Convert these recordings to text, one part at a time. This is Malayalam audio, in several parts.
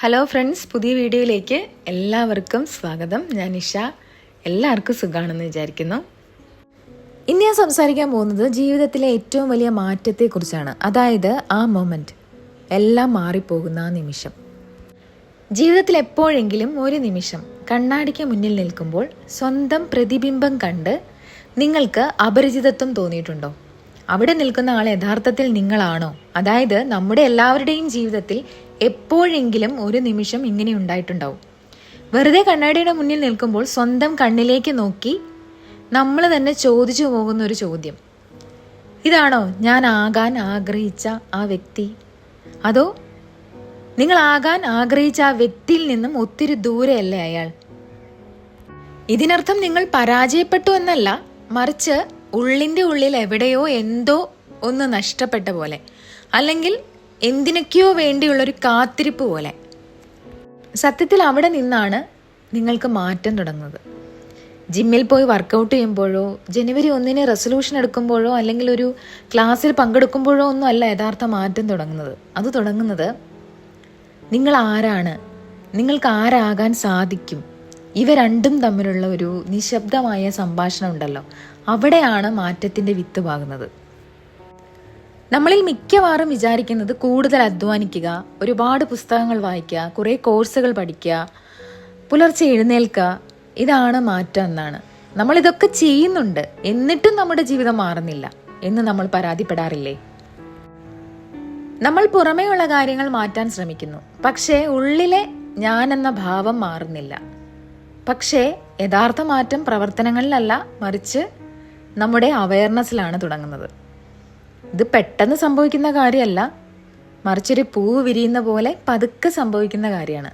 ഹലോ ഫ്രണ്ട്സ്, പുതിയ വീഡിയോയിലേക്ക് എല്ലാവർക്കും സ്വാഗതം. ഞാൻ നിഷ. എല്ലാവർക്കും സുഖമാണെന്ന് വിചാരിക്കുന്നു. ഇന്ന് ഞാൻ സംസാരിക്കാൻ പോകുന്നത് ജീവിതത്തിലെ ഏറ്റവും വലിയ മാറ്റത്തെക്കുറിച്ചാണ്. അതായത് ആ മൊമെൻറ്റ്, എല്ലാം മാറിപ്പോകുന്ന ആ നിമിഷം. ജീവിതത്തിൽ എപ്പോഴെങ്കിലും ഒരു നിമിഷം കണ്ണാടിക്ക് മുന്നിൽ നിൽക്കുമ്പോൾ സ്വന്തം പ്രതിബിംബം കണ്ട് നിങ്ങൾക്ക് അപരിചിതത്വം തോന്നിയിട്ടുണ്ടോ? അവിടെ നിൽക്കുന്ന ആൾ യഥാർത്ഥത്തിൽ നിങ്ങളാണോ? അതായത് നമ്മുടെ എല്ലാവരുടെയും ജീവിതത്തിൽ എപ്പോഴെങ്കിലും ഒരു നിമിഷം ഇങ്ങനെ ഉണ്ടായിട്ടുണ്ടാവും. വെറുതെ കണ്ണാടിയുടെ മുന്നിൽ നിൽക്കുമ്പോൾ സ്വന്തം കണ്ണിലേക്ക് നോക്കി നമ്മൾ തന്നെ ചോദിച്ചു പോകുന്ന ഒരു ചോദ്യം, ഇതാണോ ഞാൻ ആകാൻ ആഗ്രഹിച്ച ആ വ്യക്തി? അതോ നിങ്ങൾ ആകാൻ ആഗ്രഹിച്ച ആ വ്യക്തിയിൽ നിന്നും ഒത്തിരി ദൂരെയല്ലേ അയാൾ? ഇതിനർത്ഥം നിങ്ങൾ പരാജയപ്പെട്ടു എന്നല്ല, മറിച്ച് ഉള്ളിൻ്റെ ഉള്ളിൽ എവിടെയോ എന്തോ ഒന്ന് നഷ്ടപ്പെട്ട പോലെ, അല്ലെങ്കിൽ എന്തിനൊക്കെയോ വേണ്ടിയുള്ളൊരു കാത്തിരിപ്പ് പോലെ. സത്യത്തിൽ അവിടെ നിന്നാണ് നിങ്ങൾക്ക് മാറ്റം തുടങ്ങുന്നത്. ജിമ്മിൽ പോയി വർക്കൗട്ട് ചെയ്യുമ്പോഴോ ജനുവരി 1 റെസൊല്യൂഷൻ എടുക്കുമ്പോഴോ അല്ലെങ്കിൽ ഒരു ക്ലാസ്സിൽ പങ്കെടുക്കുമ്പോഴോ ഒന്നും അല്ല യഥാർത്ഥ മാറ്റം തുടങ്ങുന്നത്. അത് തുടങ്ങുന്നത് നിങ്ങൾ ആരാണ്, നിങ്ങൾക്ക് ആരാകാൻ സാധിക്കും, ഇവ രണ്ടും തമ്മിലുള്ള ഒരു നിശബ്ദമായ സംഭാഷണം ഉണ്ടല്ലോ, അവിടെയാണ് മാറ്റത്തിൻ്റെ വിത്ത് പാകുന്നത്. നമ്മളിൽ മിക്കവാറും വിചാരിക്കുന്നത് കൂടുതൽ അധ്വാനിക്കുക, ഒരുപാട് പുസ്തകങ്ങൾ വായിക്കുക, കുറേ കോഴ്സുകൾ പഠിക്കുക, പുലർച്ചെ എഴുന്നേൽക്കുക, ഇതാണ് മാറ്റം എന്നാണ്. നമ്മളിതൊക്കെ ചെയ്യുന്നുണ്ട്, എന്നിട്ടും നമ്മുടെ ജീവിതം മാറുന്നില്ല എന്ന് നമ്മൾ പരാതിപ്പെടാറില്ലേ? നമ്മൾ പുറമേയുള്ള കാര്യങ്ങൾ മാറ്റാൻ ശ്രമിക്കുന്നു, പക്ഷേ ഉള്ളിലെ ഞാൻ എന്ന ഭാവം മാറുന്നില്ല. പക്ഷേ യഥാർത്ഥ മാറ്റം പ്രവർത്തനങ്ങളിലല്ല, മറിച്ച് നമ്മുടെ അവയർനെസ്സിലാണ് തുടങ്ങുന്നത്. ഇത് പെട്ടെന്ന് സംഭവിക്കുന്ന കാര്യമല്ല, മറിച്ചൊരു പൂവ് വിരിയുന്ന പോലെ പതുക്കെ സംഭവിക്കുന്ന കാര്യമാണ്.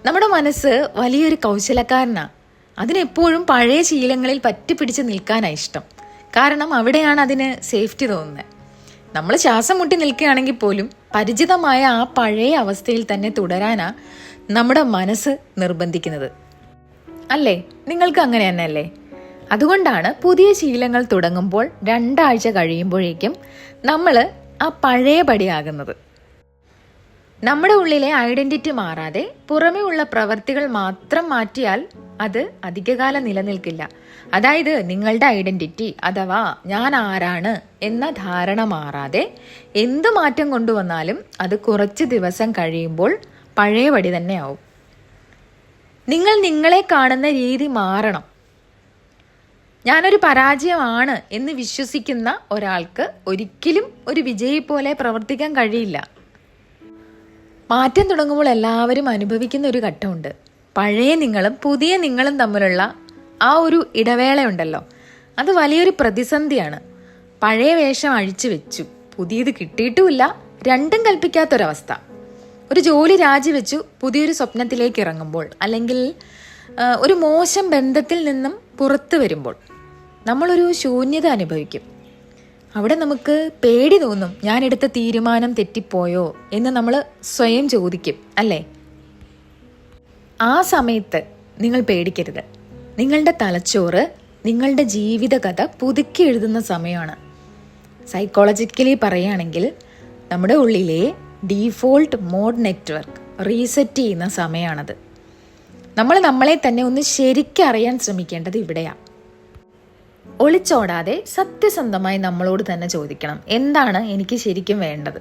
നമ്മുടെ മനസ്സ് വലിയൊരു കൗശലക്കാരനാണ്. അതിനെപ്പോഴും പഴയ ശീലങ്ങളിൽ പറ്റിപ്പിടിച്ച് നിൽക്കാനാണ് ഇഷ്ടം. കാരണം അവിടെയാണ് അതിന് സേഫ്റ്റി തോന്നുന്നത്. നമ്മൾ ശ്വാസം മുട്ടി നിൽക്കുകയാണെങ്കിൽ പോലും പരിചിതമായ ആ പഴയ അവസ്ഥയിൽ തന്നെ തുടരാനാണ് നമ്മുടെ മനസ്സ് നിർബന്ധിക്കുന്നത്. അല്ലേ? നിങ്ങൾക്ക് അങ്ങനെ തന്നെ അല്ലേ? അതുകൊണ്ടാണ് പുതിയ ശീലങ്ങൾ തുടങ്ങുമ്പോൾ 2 ആഴ്ച കഴിയുമ്പോഴേക്കും നമ്മൾ ആ പഴയ പടിയാകുന്നത്. നമ്മുടെ ഉള്ളിലെ ഐഡന്റിറ്റി മാറാതെ പുറമേ ഉള്ള പ്രവർത്തികൾ മാത്രം മാറ്റിയാൽ അത് അധികകാലം നിലനിൽക്കില്ല. അതായത് നിങ്ങളുടെ ഐഡന്റിറ്റി അഥവാ ഞാൻ ആരാണ് എന്ന ധാരണ മാറാതെ എന്ത് മാറ്റം കൊണ്ടുവന്നാലും അത് കുറച്ച് ദിവസം കഴിയുമ്പോൾ പഴയപടി തന്നെ ആവും. നിങ്ങൾ നിങ്ങളെ കാണുന്ന രീതി മാറണം. ഞാനൊരു പരാജയമാണ് എന്ന് വിശ്വസിക്കുന്ന ഒരാൾക്ക് ഒരിക്കലും ഒരു വിജയി പോലെ പ്രവർത്തിക്കാൻ കഴിയില്ല. മാറ്റം തുടങ്ങുമ്പോൾ എല്ലാവരും അനുഭവിക്കുന്ന ഒരു ഘട്ടമുണ്ട്. പഴയ നിങ്ങളും പുതിയ നിങ്ങളും തമ്മിലുള്ള ആ ഒരു ഇടവേളയുണ്ടല്ലോ, അത് വലിയൊരു പ്രതിസന്ധിയാണ്. പഴയ വേഷം അഴിച്ചു വെച്ചു, പുതിയത് കിട്ടിയിട്ടുമില്ല, രണ്ടും കൽപ്പിക്കാത്തൊരവസ്ഥ. ഒരു ജോലി രാജിവെച്ചു പുതിയൊരു സ്വപ്നത്തിലേക്ക് ഇറങ്ങുമ്പോൾ, അല്ലെങ്കിൽ ഒരു മോശം ബന്ധത്തിൽ നിന്നും പുറത്തു വരുമ്പോൾ നമ്മളൊരു ശൂന്യത അനുഭവിക്കും. അവിടെ നമുക്ക് പേടി തോന്നും, ഞാൻ എടുത്ത തീരുമാനം തെറ്റിപ്പോയോ എന്ന് നമ്മൾ സ്വയം ചോദിക്കും, അല്ലേ? ആ സമയത്ത് നിങ്ങൾ പേടിക്കരുത്. നിങ്ങളുടെ തലച്ചോറ് നിങ്ങളുടെ ജീവിതകഥ പുതുക്കി എഴുതുന്ന സമയമാണ്. സൈക്കോളജിക്കലി പറയുകയാണെങ്കിൽ നമ്മുടെ ഉള്ളിലെ ഡീഫോൾട്ട് മോഡ് നെറ്റ്വർക്ക് റീസെറ്റ് ചെയ്യുന്ന സമയമാണത്. നമ്മൾ നമ്മളെ തന്നെ ഒന്ന് ശരിക്കും അറിയാൻ ശ്രമിക്കേണ്ടത് ഇവിടെയാണ്. ഒളിച്ചോടാതെ സത്യസന്ധമായി നമ്മളോട് തന്നെ ചോദിക്കണം, എന്താണ് എനിക്ക് ശരിക്കും വേണ്ടത്?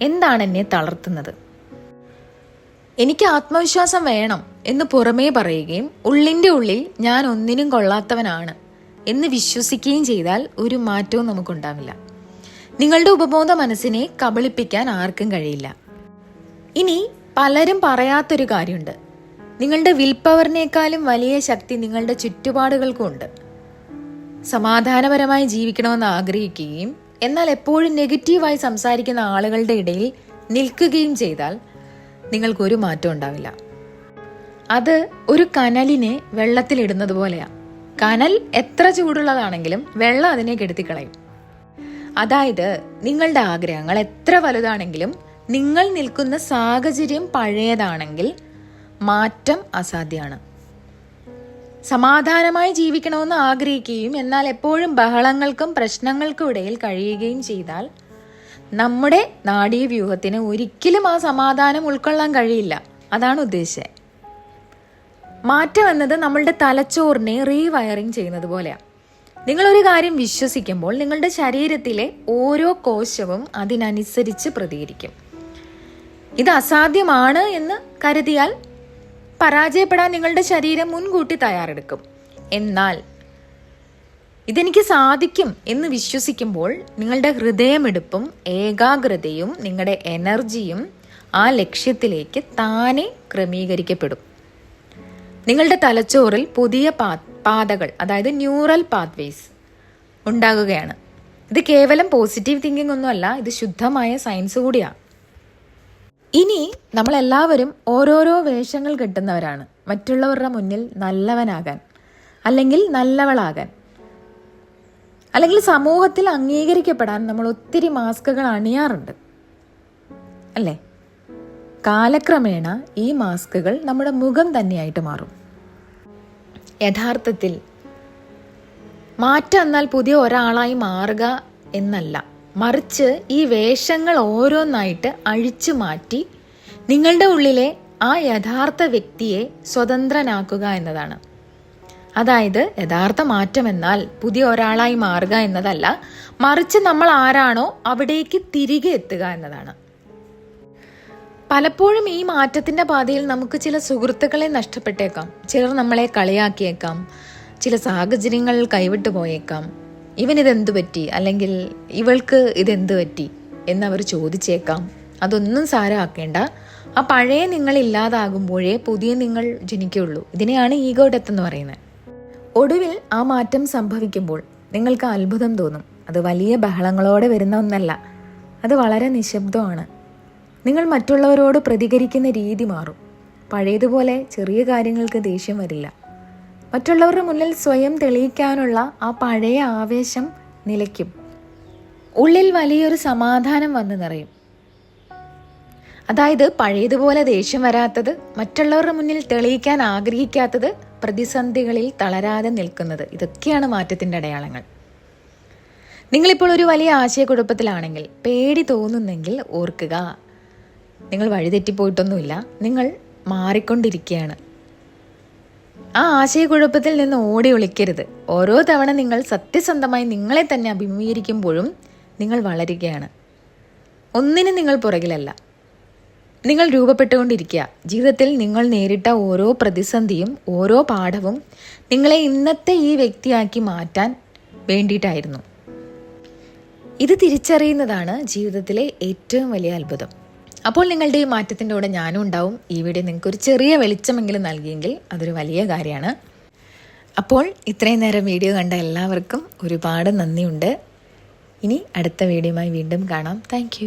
എന്താണ് എന്നെ തളർത്തുന്നത്? എനിക്ക് ആത്മവിശ്വാസം വേണം എന്ന് പുറമേ പറയുകയും ഉള്ളിൻ്റെ ഉള്ളിൽ ഞാൻ ഒന്നിനും കൊള്ളാത്തവനാണ് എന്ന് വിശ്വസിക്കുകയും ചെയ്താൽ ഒരു മാറ്റവും നമുക്കുണ്ടാവില്ല. നിങ്ങളുടെ ഉപബോധ മനസ്സിനെ കബളിപ്പിക്കാൻ ആർക്കും കഴിയില്ല. ഇനി പലരും പറയാത്തൊരു കാര്യമുണ്ട്. നിങ്ങളുടെ വിൽ പവറിനേക്കാളും വലിയ ശക്തി നിങ്ങളുടെ ചുറ്റുപാടുകൾക്കും ഉണ്ട്. സമാധാനപരമായി ജീവിക്കണമെന്ന് ആഗ്രഹിക്കുകയും എന്നാൽ എപ്പോഴും നെഗറ്റീവായി സംസാരിക്കുന്ന ആളുകളുടെ ഇടയിൽ നിൽക്കുകയും ചെയ്താൽ നിങ്ങൾക്കൊരു മാറ്റം ഉണ്ടാവില്ല. അത് ഒരു കനലിനെ വെള്ളത്തിലിടുന്നത് പോലെയാണ്. കനൽ എത്ര ചൂടുള്ളതാണെങ്കിലും വെള്ളം അതിനെ കെടുത്തിക്കളയും. അതായത് നിങ്ങളുടെ ആഗ്രഹങ്ങൾ എത്ര വലുതാണെങ്കിലും നിങ്ങൾ നിൽക്കുന്ന സാഹചര്യം പഴയതാണെങ്കിൽ മാറ്റം അസാധ്യമാണ്. സമാധാനമായി ജീവിക്കണമെന്ന് ആഗ്രഹിക്കുകയും എന്നാൽ എപ്പോഴും ബഹളങ്ങൾക്കും പ്രശ്നങ്ങൾക്കും ഇടയിൽ കഴിയുകയും ചെയ്താൽ നമ്മുടെ നാഡീവ്യൂഹത്തിന് ഒരിക്കലും ആ സമാധാനം ഉൾക്കൊള്ളാൻ കഴിയില്ല. അതാണ് ഉദ്ദേശിച്ചത്. മാറ്റം എന്നത് നമ്മളുടെ തലച്ചോറിനെ റീവയറിങ് ചെയ്യുന്നത് പോലെയാണ്. നിങ്ങളൊരു കാര്യം വിശ്വസിക്കുമ്പോൾ നിങ്ങളുടെ ശരീരത്തിലെ ഓരോ കോശവും അതിനനുസരിച്ച് പ്രതികരിക്കും. ഇത് അസാധ്യമാണ് എന്ന് കരുതിയാൽ പരാജയപ്പെടാൻ നിങ്ങളുടെ ശരീരം മുൻകൂട്ടി തയ്യാറെടുക്കും. എന്നാൽ ഇതെനിക്ക് സാധിക്കും എന്ന് വിശ്വസിക്കുമ്പോൾ നിങ്ങളുടെ ഹൃദയമിടിപ്പും ഏകാഗ്രതയും നിങ്ങളുടെ എനർജിയും ആ ലക്ഷ്യത്തിലേക്ക് താനെ ക്രമീകരിക്കപ്പെടും. നിങ്ങളുടെ തലച്ചോറിൽ പുതിയ പാതകൾ, അതായത് ന്യൂറൽ പാത്വേസ് ഉണ്ടാകുകയാണ്. ഇത് കേവലം പോസിറ്റീവ് തിങ്കിങ് ഒന്നുമല്ല, ഇത് ശുദ്ധമായ സയൻസ് കൂടിയാണ്. ഇനി നമ്മളെല്ലാവരും ഓരോരോ വേഷങ്ങൾ കെട്ടുന്നവരാണ് മറ്റുള്ളവരുടെ മുന്നിൽ നല്ലവനാകാൻ, അല്ലെങ്കിൽ നല്ലവളാകാൻ, അല്ലെങ്കിൽ സമൂഹത്തിൽ അംഗീകരിക്കപ്പെടാൻ നമ്മൾ ഒത്തിരി മാസ്കുകൾ അണിയാറുണ്ട് അല്ലേ? കാലക്രമേണ ഈ മാസ്കുകൾ നമ്മുടെ മുഖം തന്നെയായിട്ട് മാറും. യഥാർത്ഥത്തിൽ മാറ്റം എന്നാൽ പുതിയ ഒരാളായി മാറുക എന്നല്ല, മറിച്ച് ഈ വേഷങ്ങൾ ഓരോന്നായിട്ട് അഴിച്ചു മാറ്റി നിങ്ങളുടെ ഉള്ളിലെ ആ യഥാർത്ഥ വ്യക്തിയെ സ്വതന്ത്രനാക്കുക എന്നതാണ്. അതായത് യഥാർത്ഥ മാറ്റം എന്നാൽ പുതിയ ഒരാളായി മാറുക എന്നതല്ല, മറിച്ച് നമ്മൾ ആരാണോ അവിടേക്ക് തിരികെ എത്തുക എന്നതാണ്. പലപ്പോഴും ഈ മാറ്റത്തിന്റെ പാതയിൽ നമുക്ക് ചില സുഹൃത്തുക്കളെ നഷ്ടപ്പെട്ടേക്കാം, ചിലർ നമ്മളെ കളിയാക്കിയേക്കാം, ചില സാഹചര്യങ്ങൾ കൈവിട്ടു പോയേക്കാം. ഇവനിതെന്തു പറ്റി, അല്ലെങ്കിൽ ഇവൾക്ക് ഇതെന്തു പറ്റി എന്നവർ ചോദിച്ചേക്കാം. അതൊന്നും സാരമാക്കേണ്ട. ആ പഴയ നിങ്ങൾ ഇല്ലാതാകുമ്പോഴേ പുതിയ നിങ്ങൾ ജനിക്കുള്ളൂ. ഇതിനെയാണ് ഈഗോ ഡെത്ത് എന്ന് പറയുന്നത്. ഒടുവിൽ ആ മാറ്റം സംഭവിക്കുമ്പോൾ നിങ്ങൾക്ക് അത്ഭുതം തോന്നും. അത് വലിയ ബഹളങ്ങളോടെ വരുന്ന ഒന്നല്ല, അത് വളരെ നിശബ്ദമാണ്. നിങ്ങൾ മറ്റുള്ളവരോട് പ്രതികരിക്കുന്ന രീതി മാറും. പഴയതുപോലെ ചെറിയ കാര്യങ്ങൾക്ക് ദേഷ്യം വരില്ല. മറ്റുള്ളവരുടെ മുന്നിൽ സ്വയം തെളിയിക്കാനുള്ള ആ പഴയ ആവേശം നിലയ്ക്കും. ഉള്ളിൽ വലിയൊരു സമാധാനം വന്ന് നിറയും. അതായത് പഴയതുപോലെ ദേഷ്യം വരാത്തത്, മറ്റുള്ളവരുടെ മുന്നിൽ തെളിയിക്കാൻ ആഗ്രഹിക്കാത്തത്, പ്രതിസന്ധികളിൽ തളരാതെ നിൽക്കുന്നത്, ഇതൊക്കെയാണ് മാറ്റത്തിൻ്റെ അടയാളങ്ങൾ. നിങ്ങളിപ്പോൾ ഒരു വലിയ ആശയക്കുഴപ്പത്തിലാണെങ്കിൽ, പേടി തോന്നുന്നെങ്കിൽ ഓർക്കുക, നിങ്ങൾ വഴിതെറ്റിപ്പോയിട്ടൊന്നുമില്ല, നിങ്ങൾ മാറിക്കൊണ്ടിരിക്കുകയാണ്. ആ ആശയക്കുഴപ്പത്തിൽ നിന്ന് ഓടി ഒളിക്കരുത്. ഓരോ തവണ നിങ്ങൾ സത്യസന്ധമായി നിങ്ങളെ തന്നെ അഭിമുഖീകരിക്കുമ്പോഴും നിങ്ങൾ വളരുകയാണ്. ഒന്നിനും നിങ്ങൾ പുറകിലല്ല, നിങ്ങൾ രൂപപ്പെട്ടുകൊണ്ടിരിക്കുക. ജീവിതത്തിൽ നിങ്ങൾ നേരിട്ട ഓരോ പ്രതിസന്ധിയും ഓരോ പാഠവും നിങ്ങളെ ഇന്നത്തെ ഈ വ്യക്തിയാക്കി മാറ്റാൻ വേണ്ടിയിട്ടായിരുന്നു. ഇത് തിരിച്ചറിയുന്നതാണ് ജീവിതത്തിലെ ഏറ്റവും വലിയ അത്ഭുതം. അപ്പോൾ നിങ്ങളുടെ ഈ മാറ്റത്തിൻ്റെ കൂടെ ഞാനും ഉണ്ടാവും. ഈ വീഡിയോ നിങ്ങൾക്കൊരു ചെറിയ വെളിച്ചമെങ്കിലും നൽകിയെങ്കിൽ അതൊരു വലിയ കാര്യമാണ്. അപ്പോൾ ഇത്രയും നേരം വീഡിയോ കണ്ട എല്ലാവർക്കും ഒരുപാട് നന്ദിയുണ്ട്. ഇനി അടുത്ത വീഡിയോയുമായി വീണ്ടും കാണാം. താങ്ക്